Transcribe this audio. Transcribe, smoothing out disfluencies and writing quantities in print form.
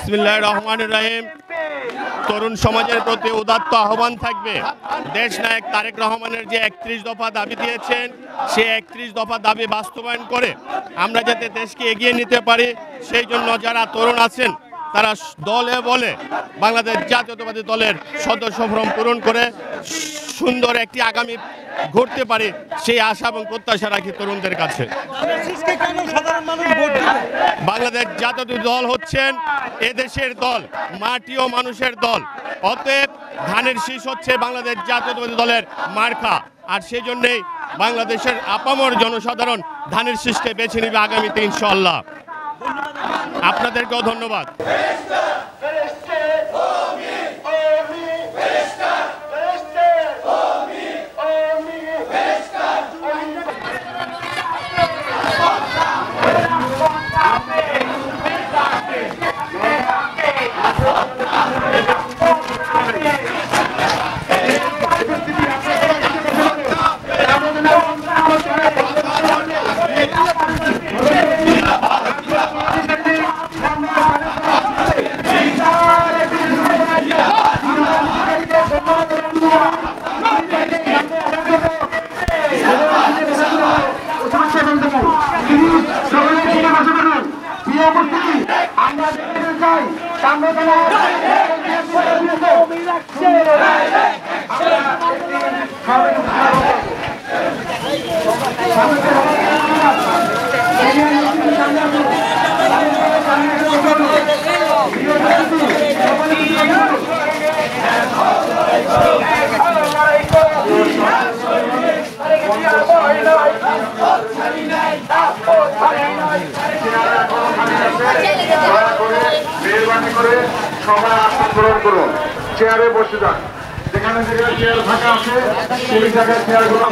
বিসমিল্লাহির রহমানির রহিম। তরুণ সমাজের প্রতি উদাত্ত আহ্বান থাকবে, দেশ নায়ক তারেক রহমানের যে 31 দফা দাবি দিয়েছেন, সে 31 দফা দাবি বাস্তবায়ন করে আমরা যাতে দেশকে এগিয়ে নিতে পারি, সেই জন্য যারা তরুণ আছেন তারা দলে বলে বাংলাদেশ জাতীয়তাবাদী দলের সদস্য ফরম পূরণ করে সুন্দর একটি আগামী ঘটতে পারে, সেই আশা এবং প্রত্যাশা রাখি তরুণদের কাছে। বাংলাদেশ জাতীয় দল হচ্ছেন এদেশের দল, মাটি ও মানুষের দল। অতএব ধানের শীষ হচ্ছে বাংলাদেশ জাতীয়তাবাদী দলের মার্কা, আর সেই জন্যেই বাংলাদেশের আপামর জনসাধারণ ধানের শীষকে বেছে নেবে আগামীতে ইনশাআল্লাহ। আপনাদেরকেও ধন্যবাদ। সবাই আসন গ্রহণ করুন, চেয়ারে বসে যান। যেখানে চেয়ার ফাঁকা আছে সেই জায়গায় চেয়ারগুলো